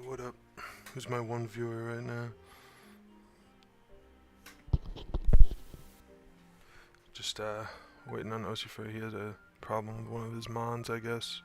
What up? Who's my one viewer right now? Just waiting on OCFrey. He had a problem with one of his mons, I guess.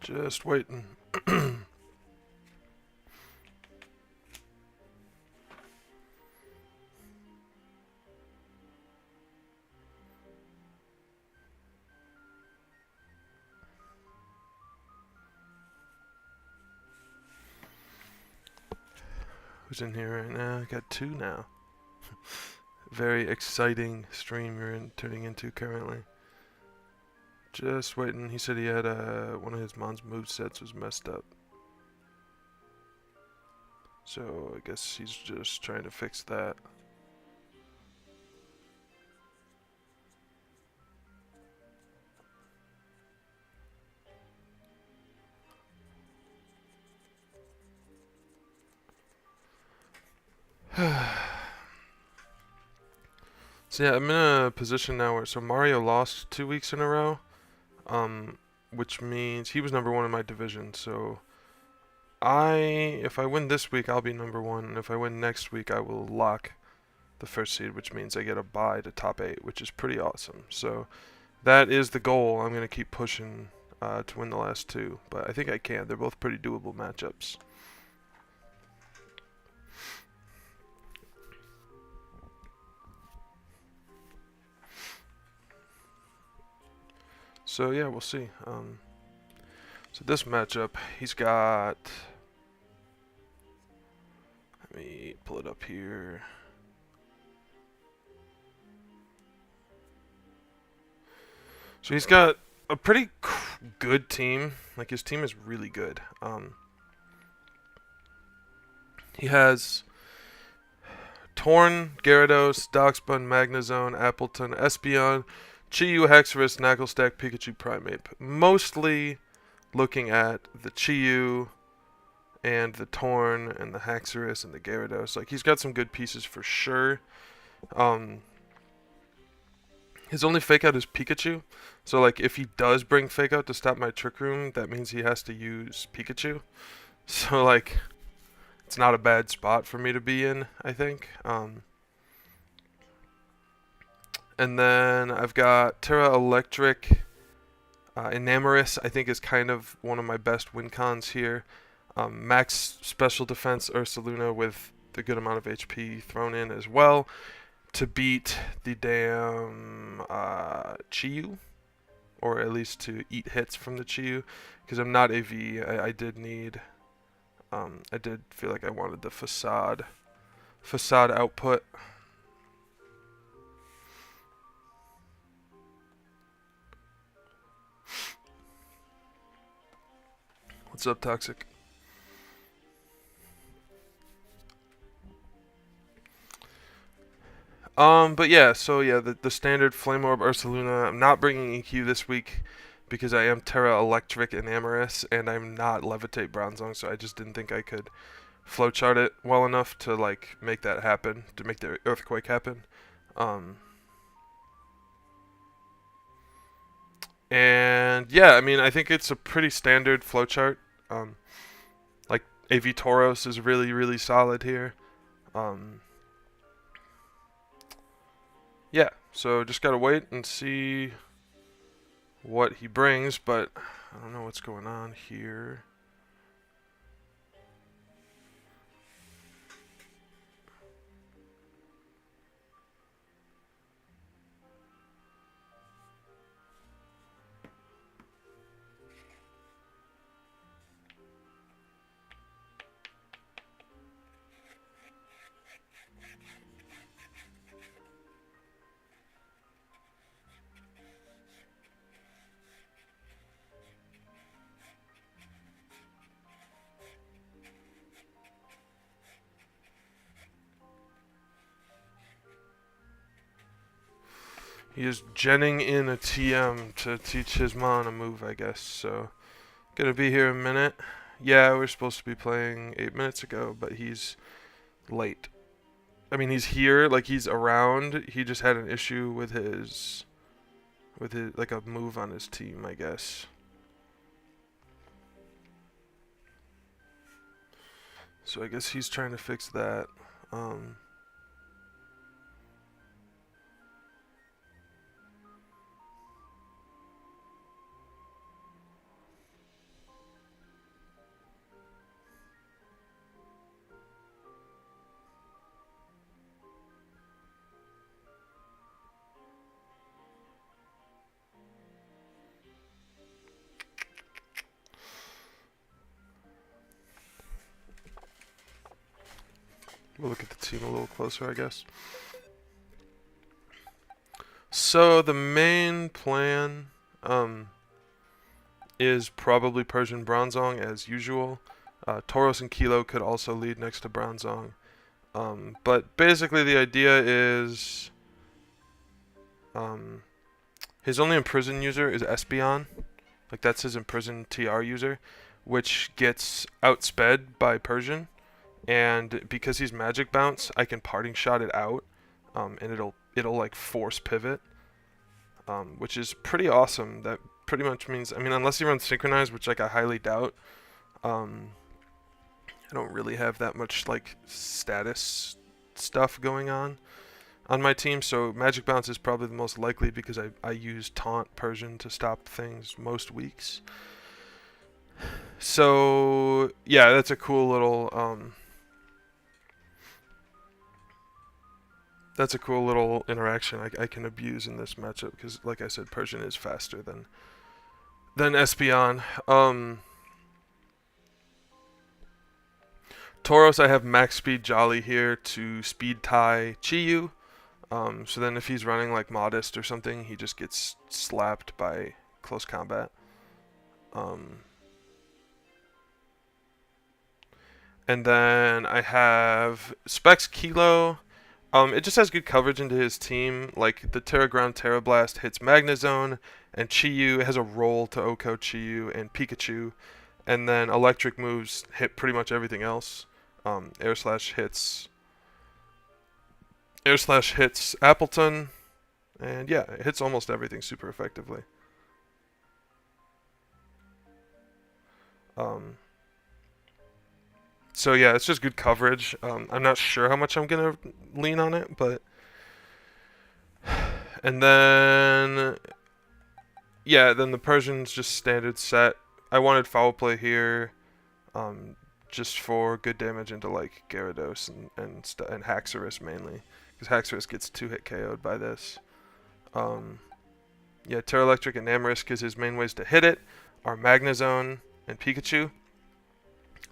Just waiting. Who's in here right now? I got two now. Very exciting stream you're turning into currently. Just waiting. He said he had one of his mon's movesets was messed up. So I guess he's just trying to fix that. So yeah, I'm in a position now where Mario lost 2 weeks in a row, which means he was number one in my division. So if I win this week, I'll be number one, and if I win next week, I will lock the first seed, which means I get a bye to top 8, which is pretty awesome. So that is the goal. I'm gonna keep pushing to win the last two, but I think I can. They're both pretty doable matchups. So yeah, we'll see. So this matchup, he's got. Let me pull it up here. So he's got a pretty good team. Like his team is really good. He has Torn, Gyarados, Darkspun, Magnezone, Appleton, Espeon, Chi-Yu, Haxorus, Knacklestack, Pikachu, Primeape. Mostly looking at the Chi-Yu and the Torn and the Haxorus and the Gyarados. Like he's got some good pieces for sure. His only fake out is Pikachu. So like if he does bring fake out to stop my Trick Room, that means he has to use Pikachu. So like it's not a bad spot for me to be in, I think. And then I've got Terra Electric. Enamorus, I think, is kind of one of my best win cons here. Max Special Defense Ursaluna with the good amount of HP thrown in as well to beat the damn Chi-Yu, or at least to eat hits from the Chi-Yu, because I'm not AV. I did need, I did feel like I wanted the facade output. What's up, Toxic? But yeah, so yeah, the standard Flame Orb Ursaluna. I'm not bringing EQ this week because I am Terra Electric Enamorus, and I'm not Levitate Bronzong, so I just didn't think I could flowchart it well enough to like make that happen, to make the Earthquake happen. And yeah, I mean, I think it's a pretty standard flowchart. Like AV Tauros is really, really solid here. Yeah, so just gotta wait and see what he brings, but I don't know what's going on here. He is genning in a TM to teach his mon a move, I guess. So, gonna be here a minute. Yeah, we're supposed to be playing 8 minutes ago, but he's late. I mean, he's here, like he's around. He just had an issue with his, like a move on his team, I guess. So I guess he's trying to fix that. We'll look at the team a little closer, I guess. So the main plan is probably Persian Bronzong as usual. Tauros and Kilo could also lead next to Bronzong. But basically the idea is his only imprison user is Espeon. Like that's his imprison TR user, which gets outsped by Persian. And because he's Magic Bounce, I can Parting Shot it out, and it'll like force pivot, which is pretty awesome. That pretty much means, I mean, unless he runs Synchronize, which like I highly doubt, I don't really have that much like status stuff going on my team. So Magic Bounce is probably the most likely because I use Taunt Persian to stop things most weeks. So yeah, that's a cool little interaction I can abuse in this matchup because, like I said, Persian is faster than Espeon. Tauros, I have max speed Jolly here to speed tie Chi-Yu. So then if he's running like Modest or something, he just gets slapped by close combat. And then I have Specs Kilo. It just has good coverage into his team. Like the Terra Ground Terra Blast hits Magnezone, and Chi-Yu has a roll to OHKO Chi-Yu and Pikachu, and then electric moves hit pretty much everything else. Air Slash hits Appleton, and yeah, it hits almost everything super effectively. So yeah, it's just good coverage. I'm not sure how much I'm gonna lean on it, but and then yeah, then the Persian's just standard set. I wanted Foul Play here, just for good damage into like Gyarados and Haxorus mainly, because Haxorus gets 2-hit KO'd by this. Yeah, Terra Electric and Namorisk, because his main ways to hit it are Magnezone and Pikachu.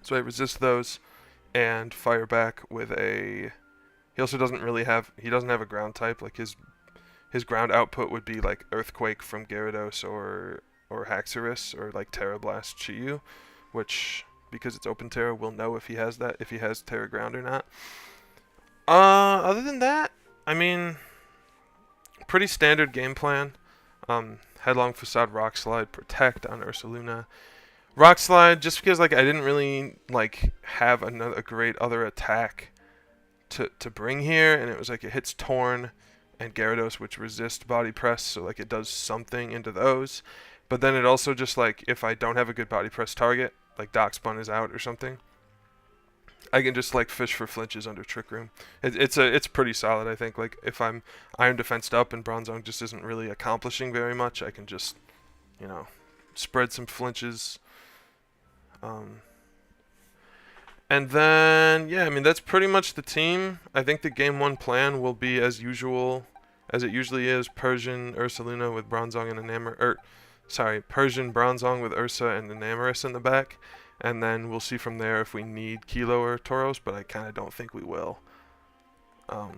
So I resist those and fire back with a... He also doesn't have a ground type. Like his ground output would be like Earthquake from Gyarados or Haxorus or like Terra Blast Chi-Yu, which, because it's Open Terra, we'll know if he has Terra Ground or not. Other than that, I mean, pretty standard game plan. Headlong Facade, Rock Slide, Protect on Ursaluna. Rock Slide, just because like I didn't really like have a great other attack to bring here, and it was like it hits Torn and Gyarados, which resist Body Press, so like it does something into those. But then it also just like, if I don't have a good Body Press target, like Darkspun is out or something, I can just like fish for flinches under Trick Room. It's pretty solid, I think. Like if I'm Iron Defensed up and Bronzong just isn't really accomplishing very much, I can just, you know, spread some flinches. And then yeah, I mean that's pretty much the team. I think the game one plan will be as usual, as it usually is: Persian, Ursaluna with Bronzong and Persian Bronzong with Ursa and Enamoris in the back. And then we'll see from there if we need Kilo or Tauros, but I kind of don't think we will. But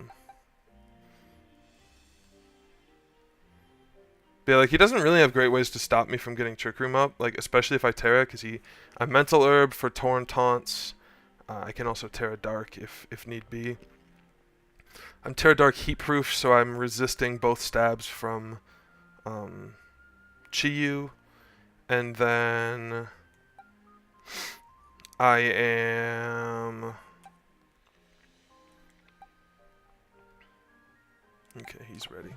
yeah, like he doesn't really have great ways to stop me from getting Trick Room up, like especially if I Terra, because I'm Mental Herb for Torn Taunts. I can also Terra Dark if need be. I'm Terra Dark Heat Proof, so I'm resisting both stabs from Chiyu, and then I am... Okay, he's ready.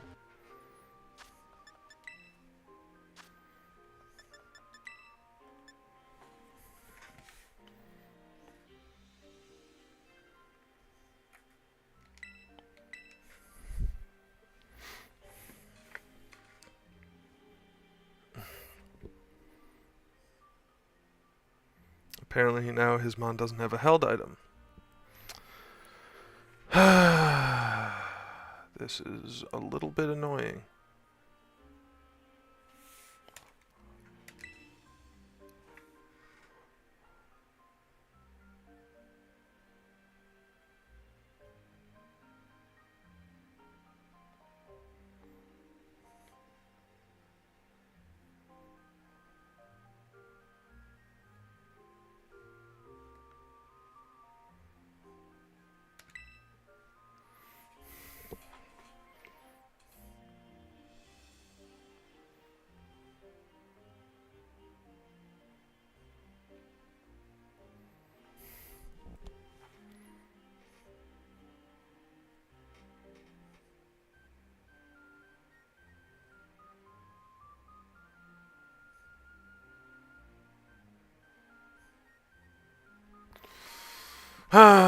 Apparently now his mon doesn't have a held item. This is a little bit annoying.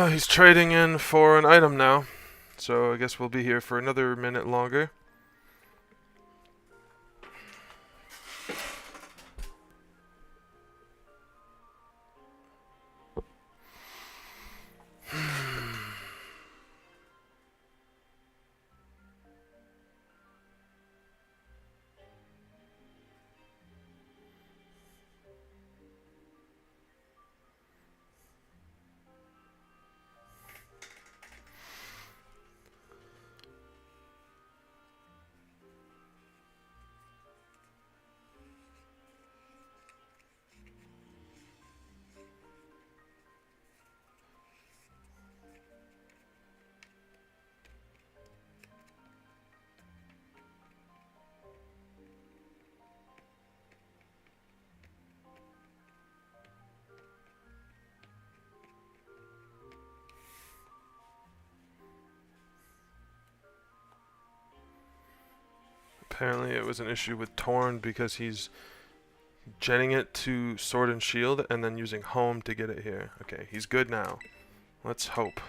He's trading in for an item now, so I guess we'll be here for another minute longer. Apparently it was an issue with Torn because he's jetting it to Sword and Shield and then using Home to get it here. Okay, he's good now. Let's hope.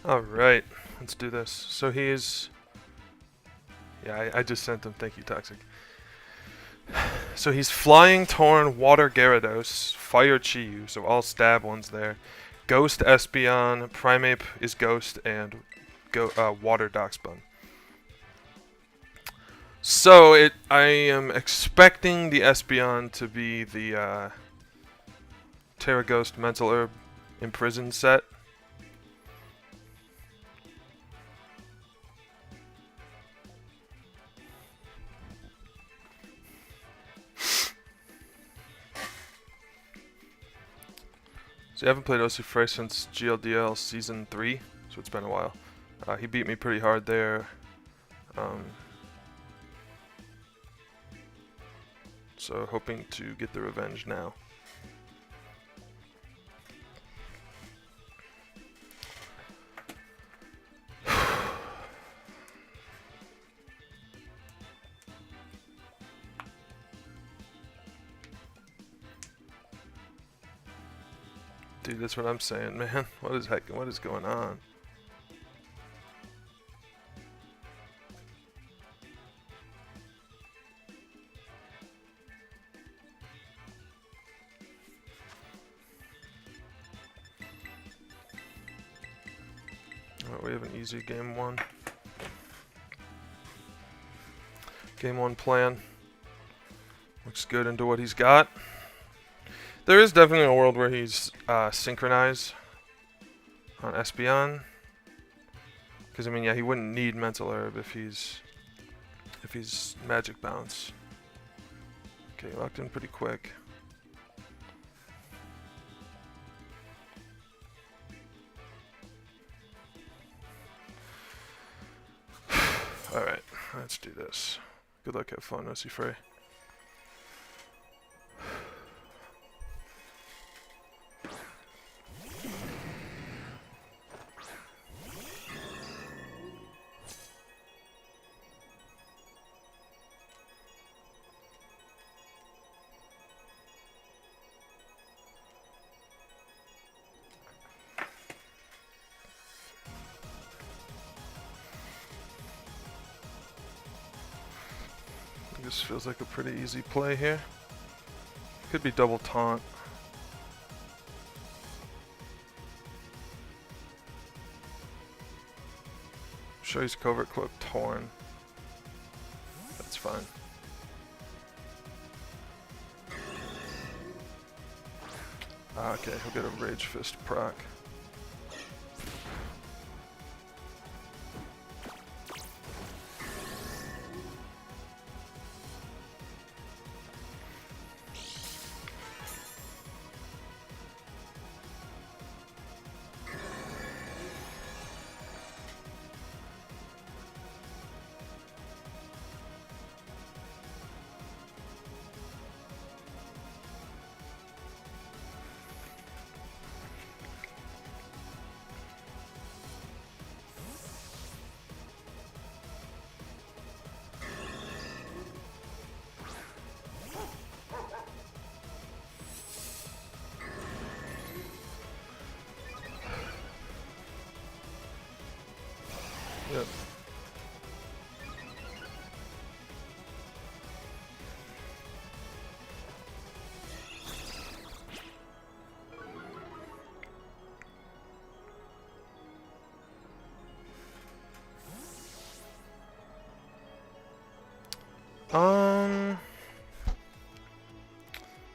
Alright, let's do this. So he's... Yeah, I just sent him. Thank you, Toxic. So he's Flying Torn, Water Gyarados, Fire Chiyu, so all stab ones there. Ghost Espeon, Primeape is Ghost, and Water Darkspun. So I am expecting the Espeon to be the Terra Ghost Mental Herb Imprisoned set. See, I haven't played OCFrey since GLDL Season 3, so it's been a while. He beat me pretty hard there. So hoping to get the revenge now. Dude, that's what I'm saying, man. What is going on? Alright, we have an easy game one. Game one plan. Looks good into what he's got. There is definitely a world where he's synchronized on Espeon. Because I mean, yeah, he wouldn't need Mental Herb if he's Magic Bounce. Okay, locked in pretty quick. Alright, let's do this. Good luck, have fun, OCFrey. This feels like a pretty easy play here. Could be double taunt. Sure, he's Covert Cloak torn. That's fine. Okay, he'll get a Rage Fist proc. Yep.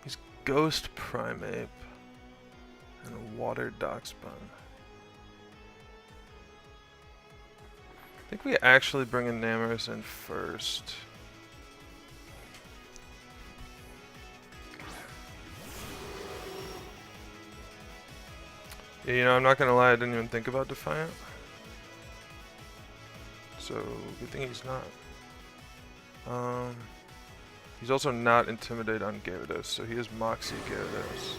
He's Ghost Primeape and a Water Darkspawn. I think we actually bring in Namorous in first. Yeah, you know, I'm not gonna lie, I didn't even think about Defiant. So, good thing he's not. He's also not Intimidate on Gyarados, so he is Moxie Gyarados.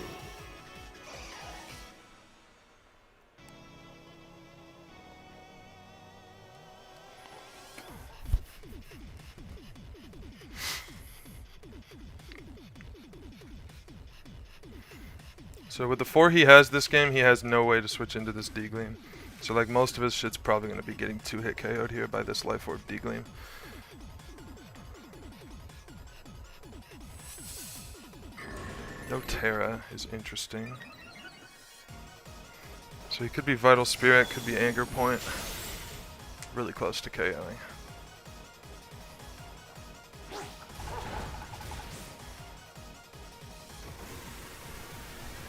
So with the 4 he has this game, he has no way to switch into this D-Gleam. So like most of his shit's probably going to be getting 2-hit KO'd here by this Life Orb D-Gleam. No Terra is interesting. So he could be Vital Spirit, could be Anger Point. Really close to KOing.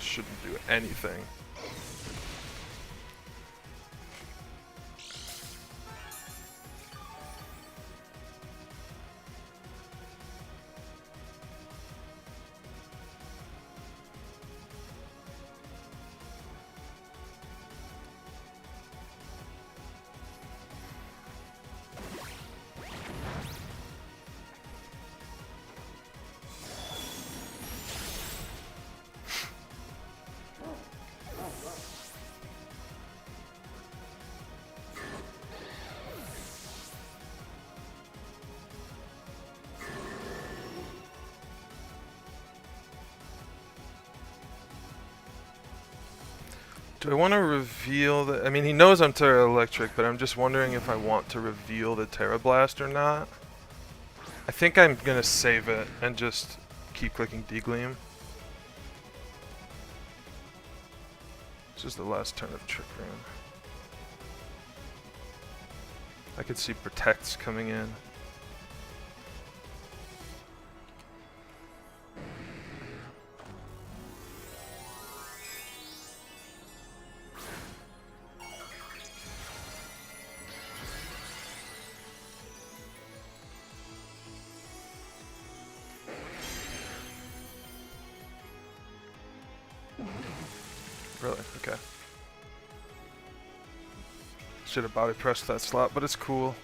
Shouldn't do anything. Do I want to reveal the... I mean, he knows I'm Terra Electric, but I'm just wondering if I want to reveal the Terra Blast or not. I think I'm going to save it and just keep clicking Degleam. This is the last turn of Trick Room. I could see Protects coming in. Really? Okay. Should have body pressed that slot, but it's cool.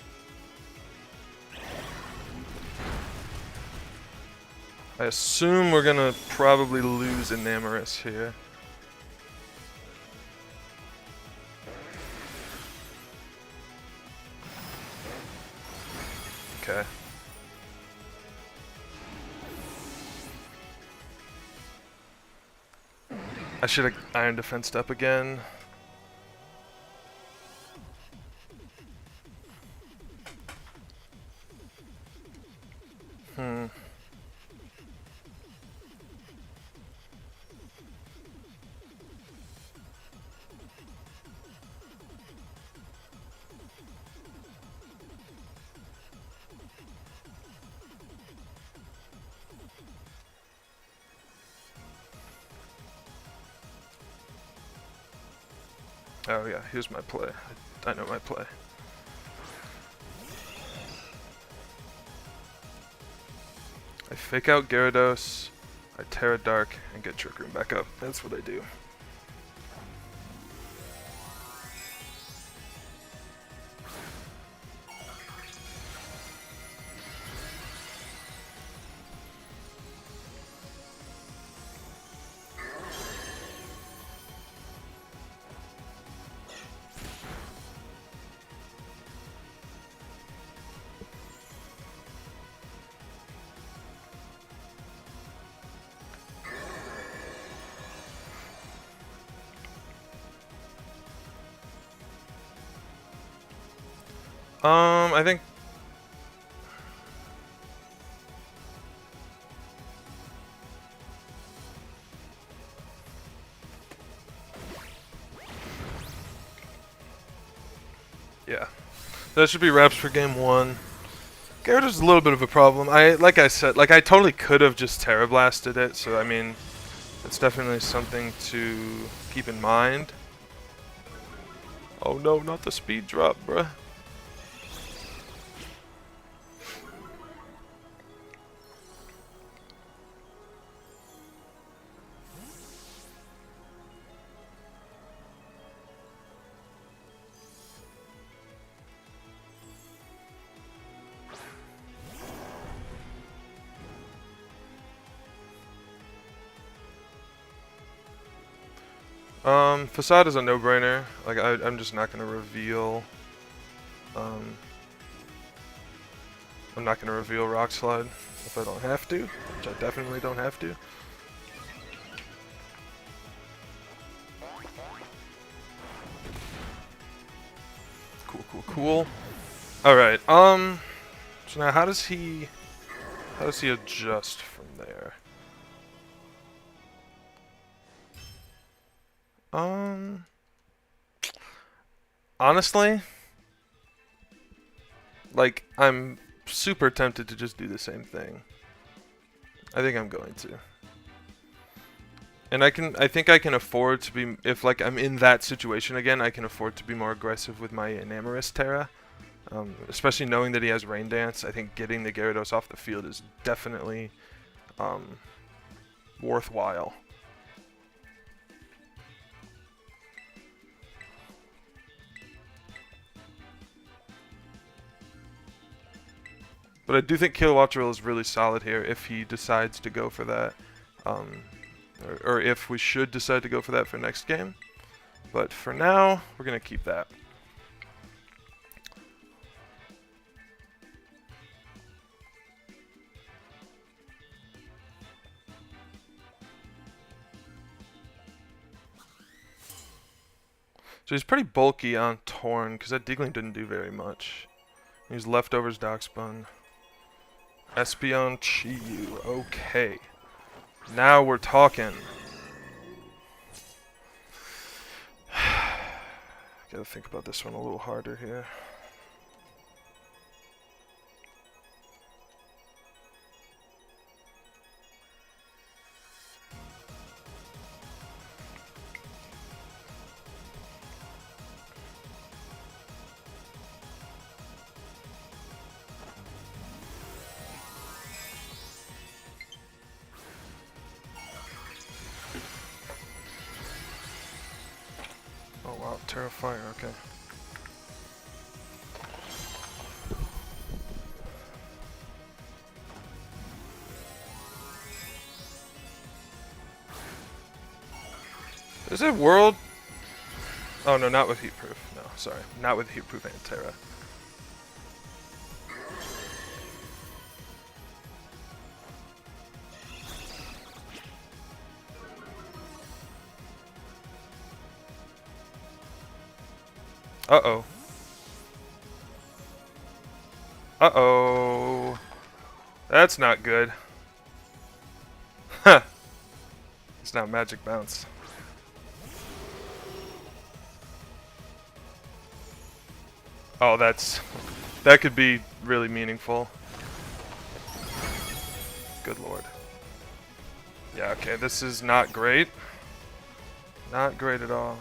I assume we're gonna probably lose Enamorus here. Okay. I should have Iron Defensed up again. Oh yeah, here's my play. I know my play. I fake out Gyarados, I Terra Dark, and get Trick Room back up. That's what I do. I think... yeah. That should be wraps for game 1. Gyarados is a little bit of a problem. Like I said, I totally could have just Terra Blasted it, so I mean, it's definitely something to keep in mind. Oh no, not the speed drop, bruh. Facade is a no-brainer. Like, I'm just not gonna reveal. I'm not gonna reveal Rock Slide if I don't have to, which I definitely don't have to. Cool, cool, cool. All right. So now, how does he adjust from there? Honestly, like, I'm super tempted to just do the same thing. I think I'm going to. And I think I can afford to be, if like I'm in that situation again, I can afford to be more aggressive with my Enamorus Terra. Especially knowing that he has Rain Dance, I think getting the Gyarados off the field is definitely worthwhile. But I do think Kilowatt Drill is really solid here if he decides to go for that. Or if we should decide to go for that for next game. But for now, we're going to keep that. So he's pretty bulky on Torn, because that Deagling didn't do very much. He's Leftovers, Darkspun. Espeon, Chiyu. Okay. Now we're talking. Gotta think about this one a little harder here. Oh wow, Terrafire, okay. Is it World? Oh no, not with Heatproof. No, sorry. Not with Heatproof and Terra. Uh-oh. Uh-oh. That's not good. Huh. It's not Magic Bounce. Oh, that could be really meaningful. Good lord. Yeah, okay, this is not great. Not great at all.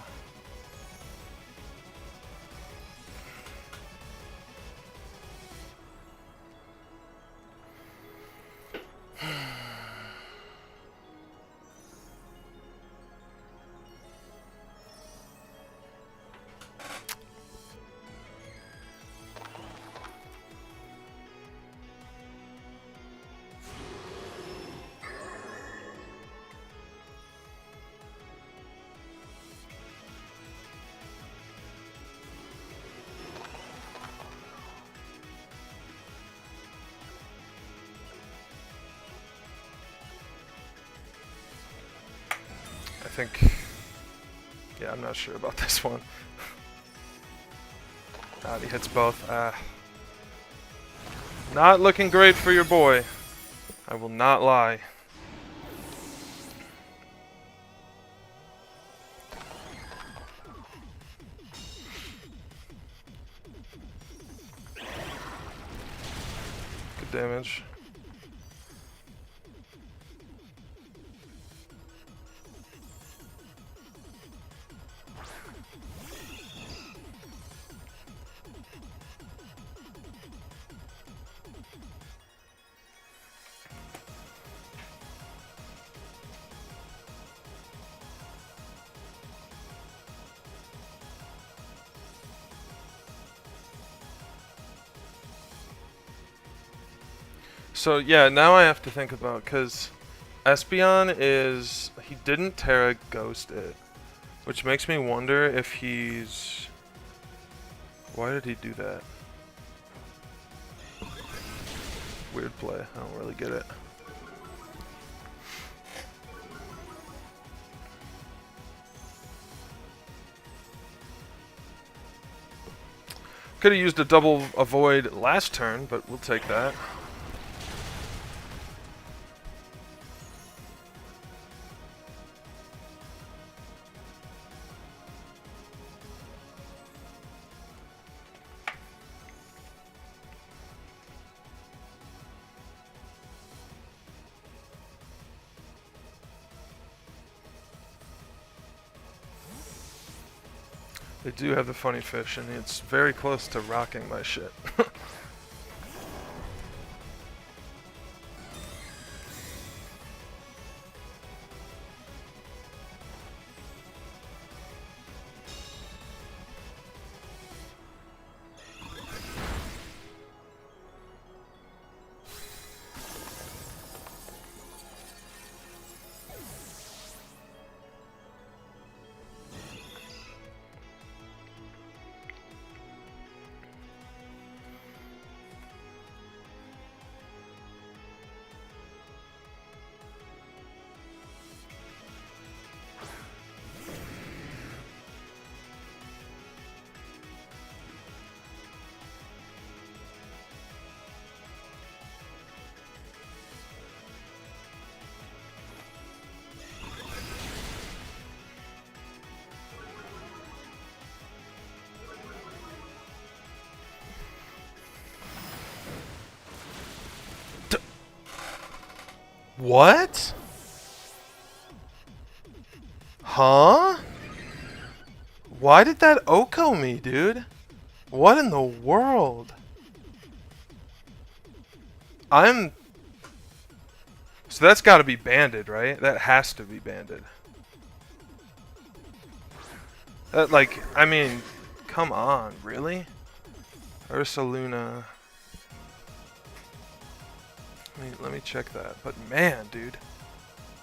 I think... Yeah, I'm not sure about this one. He hits both. Not looking great for your boy. I will not lie. Good damage. So yeah, now I have to think about, because Espeon is... He didn't Terra Ghost it, which makes me wonder if he's... Why did he do that? Weird play. I don't really get it. Could have used a double avoid last turn, but we'll take that. They do have the funny fish, and it's very close to rocking my shit. What? Huh? Why did that Oko me, dude? What in the world? So that's gotta be banded, right? That has to be banded. That, like, I mean, come on, really? Ursaluna. Let me check that. But man, dude.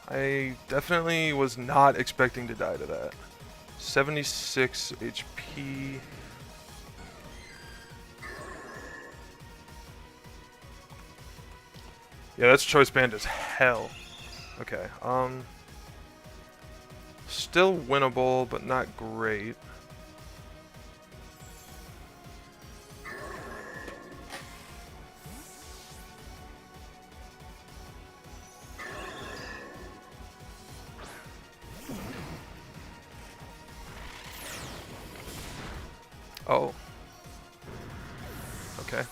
I definitely was not expecting to die to that. 76 HP. Yeah, that's choice band as hell. Okay, still winnable, but not great. Oh. Okay.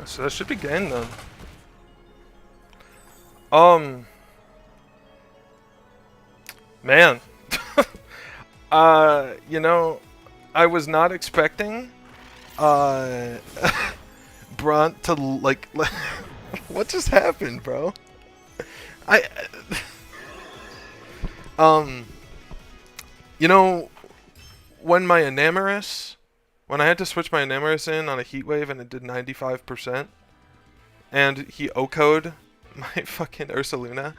So that should be game then. Man. You know, I was not expecting Brunt to like what just happened, bro? You know, when my Enamorus, when I had to switch my Enamorus in on a heat wave and it did 95%, and he O-code my fucking Ursaluna,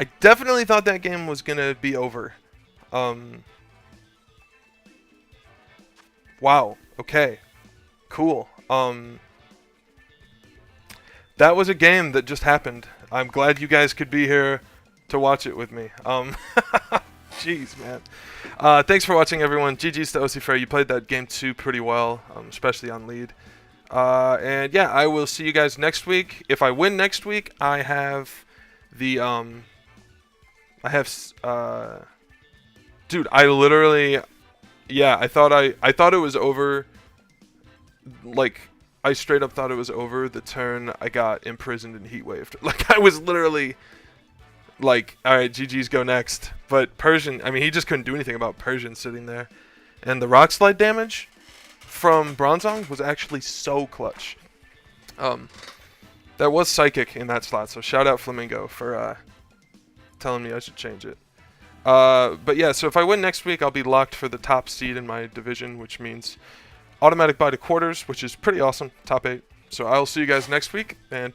I definitely thought that game was gonna be over. Wow. Okay. Cool. That was a game that just happened. I'm glad you guys could be here to watch it with me. Jeez, man. Thanks for watching, everyone. GG's to OCFrey. You played that game 2 pretty well, especially on lead. And yeah, I will see you guys next week. If I win next week, I have the dude, I literally, yeah, I thought it was over. Like, I straight up thought it was over the turn I got imprisoned and heat waved. Like, I was literally like, all right, GG's go next. But Persian, I mean, he just couldn't do anything about Persian sitting there. And the rock slide damage from Bronzong was actually so clutch. That was psychic in that slot, so shout out Flamingo for telling me I should change it. But yeah, so if I win next week, I'll be locked for the top seed in my division, which means automatic bye to quarters, which is pretty awesome, top 8. So I'll see you guys next week, and